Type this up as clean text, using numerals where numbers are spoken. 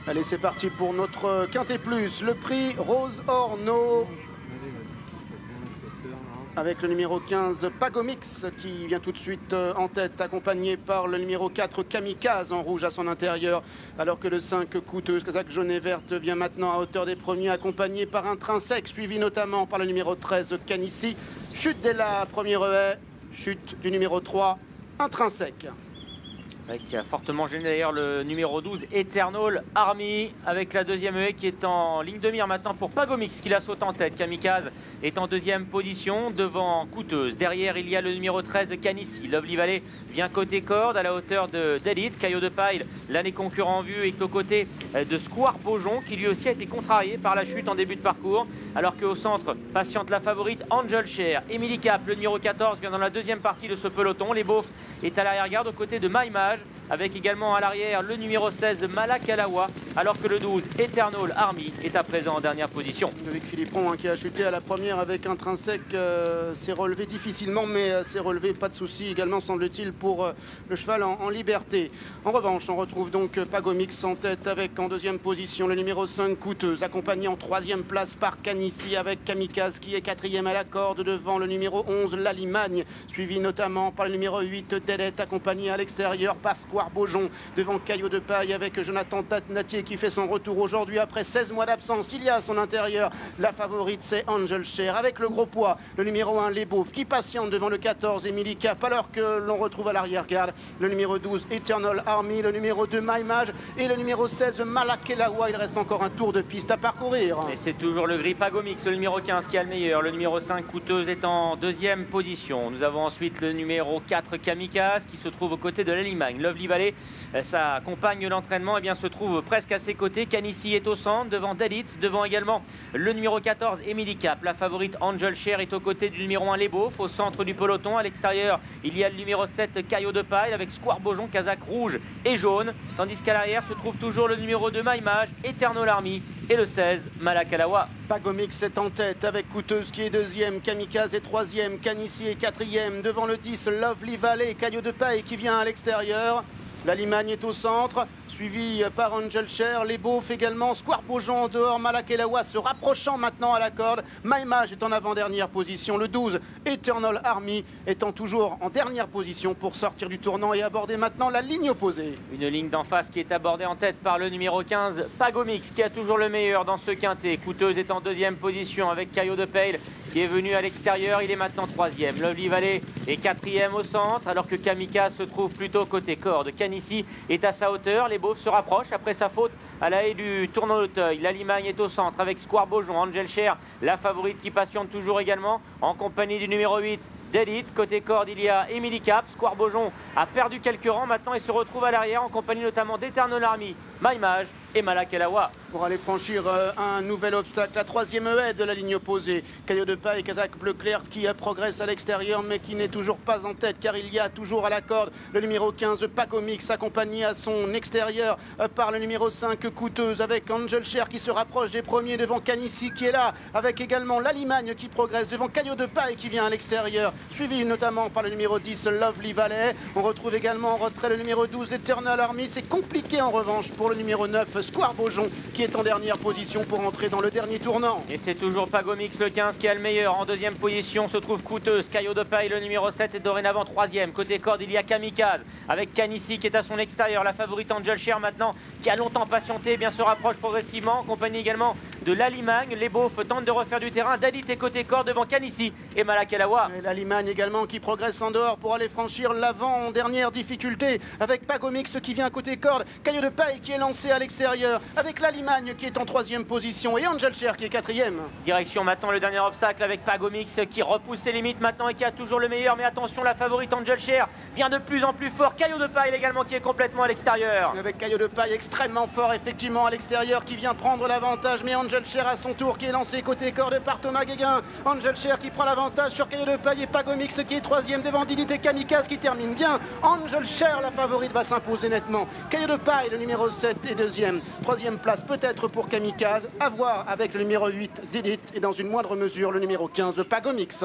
Allez, c'est parti pour notre Quintet Plus, le prix Rose Orno. Avec le numéro 15, Pagomix, qui vient tout de suite en tête, accompagné par le numéro 4, Kamikaze, en rouge à son intérieur, alors que le 5, Coûteuse, Kazakh jaune et verte, vient maintenant à hauteur des premiers, accompagné par Intrinsèque, suivi notamment par le numéro 13, Canissi. Chute dès la première haie, chute du numéro 3, Intrinsèque. Qui a fortement gêné d'ailleurs le numéro 12, Eternal Army, avec la deuxième haie qui est en ligne de mire maintenant pour Pagomix qui la saute en tête. Kamikaze est en deuxième position devant Coûteuse. Derrière, il y a le numéro 13, Canissi. Lovely Valley vient côté corde à la hauteur d'Elite. Caillot de Paille, l'année concurrent en vue, est aux côtés de Square Beaujon qui lui aussi a été contrarié par la chute en début de parcours. Alors qu'au centre, patiente la favorite Angel Cher. Emily Cap, le numéro 14, vient dans la deuxième partie de ce peloton. Les Beaufs est à l'arrière-garde aux côtés de Maïmage, avec également à l'arrière le numéro 16 Malakalawa, alors que le 12 Eternal Army est à présent en dernière position. Avec Philippon qui a chuté à la première avec Intrinsèque, s'est relevé difficilement, mais s'est relevé, pas de souci également semble-t-il pour le cheval en liberté. En revanche, on retrouve donc Pagomix en tête avec en deuxième position le numéro 5 Coûteuse, accompagné en troisième place par Canissi avec Kamikaze qui est quatrième à la corde devant le numéro 11 Lalimagne, suivi notamment par le numéro 8 Dedet, accompagné à l'extérieur par Square Beaujon devant Caillot de Paille avec Jonathan Natier qui fait son retour aujourd'hui après 16 mois d'absence. Il y a à son intérieur la favorite, c'est Angel Cher avec le gros poids, le numéro 1 Les Beaufs qui patiente devant le 14 Emily Cap, alors que l'on retrouve à l'arrière-garde le numéro 12 Eternal Army, le numéro 2 Maïmage et le numéro 16 Malakelawa. Il reste encore un tour de piste à parcourir. Et c'est toujours le gris Pagomix, le numéro 15 qui a le meilleur. Le numéro 5 Coûteuse est en deuxième position. Nous avons ensuite le numéro 4 Kamikaze qui se trouve aux côtés de Lalimagne. Lovely Valley, sa compagne d'entraînement, se trouve presque à ses côtés. Canissi est au centre devant Dalit, devant également le numéro 14 Emily Cap. La favorite Angel Cher est aux côtés du numéro 1 Les Beaufs, au centre du peloton. À l'extérieur, il y a le numéro 7 Caillot de Paille avec Square Beaujon, Kazakh rouge et jaune, tandis qu'à l'arrière se trouve toujours le numéro 2 Maïmage, Eternal Army et le 16 Malakalawa. Pagomix est en tête avec Coûteuse qui est deuxième, Kamikaze est troisième, Canissi est quatrième, devant le 10 Lovely Valley, Caillot de Paille qui vient à l'extérieur. Lalimagne est au centre, suivi par Angel Cher, Les Beaufs également, Square Beaujon en dehors, Malakelawa se rapprochant maintenant à la corde. Maïmage est en avant-dernière position, le 12 Eternal Army étant toujours en dernière position pour sortir du tournant et aborder maintenant la ligne opposée. Une ligne d'en face qui est abordée en tête par le numéro 15 Pagomix qui a toujours le meilleur dans ce quintet. Coûteuse est en deuxième position avec Caillot de Paille qui est venu à l'extérieur, il est maintenant troisième. Lovely Valley est quatrième au centre alors que Kamikaze se trouve plutôt côté corde. Canissi est à sa hauteur, les Beaufs se rapprochent après sa faute à la haie du tournant d'Auteuil. Lalimagne est au centre avec Square Beaujon, Angel Cher, la favorite qui patiente toujours également en compagnie du numéro 8 d'Elite. Côté corde, il y a Emily Cap. Square Beaujon a perdu quelques rangs maintenant et se retrouve à l'arrière en compagnie notamment d'Eternal Army, Maïmage et Malakelawa. Pour aller franchir un nouvel obstacle, la troisième haie de la ligne opposée. Caillot de Paille, Kazakh bleu clair qui progresse à l'extérieur mais qui n'est toujours pas en tête car il y a toujours à la corde le numéro 15 Pagomix accompagné à son extérieur par le numéro 5 Coûteuse avec Angel Cher qui se rapproche des premiers devant Canissi qui est là avec également Lalimagne qui progresse devant Caillot de Paille qui vient à l'extérieur, suivi notamment par le numéro 10 Lovely Valley. On retrouve également en retrait le numéro 12 Eternal Army. C'est compliqué en revanche pour le numéro 9 Square Beaujon qui est en dernière position pour entrer dans le dernier tournant. Et c'est toujours Pagomix le 15 qui a le meilleur. En deuxième position se trouve Coûteuse. Caillot de Paille le numéro 7 est dorénavant troisième. Côté corde il y a Kamikaze avec Canissi qui est à son extérieur. La favorite Angel Cher maintenant qui a longtemps patienté se rapproche progressivement en compagnie également de Lalimagne. Les Beaufs tentent de refaire du terrain. Dalit est côté corde devant Canissi et Malakelawa. Et Lalimagne également qui progresse en dehors pour aller franchir l'avant en dernière difficulté avec Pagomix qui vient côté corde. Caillot de Paille qui est lancé à l'extérieur avec Lalimagne qui est en troisième position et Angel Cher qui est quatrième. Direction maintenant le dernier obstacle avec Pagomix qui repousse ses limites maintenant et qui a toujours le meilleur. Mais attention, la favorite Angel Cher vient de plus en plus fort. Caillot de Paille également qui est complètement à l'extérieur. Avec Caillot de Paille extrêmement fort effectivement à l'extérieur qui vient prendre l'avantage. Mais Angel Cher à son tour qui est lancé côté corde par Thomas Guéguin. Angel Cher qui prend l'avantage sur Caillot de Paille et Pagomix qui est troisième devant Didit et Kamikaze qui termine bien. Angel Cher, la favorite, va s'imposer nettement. Caillot de Paille, le numéro 7 est deuxième. Troisième place peut-être pour Kamikaze, à voir avec le numéro 8 Didit et dans une moindre mesure le numéro 15 Pagomix.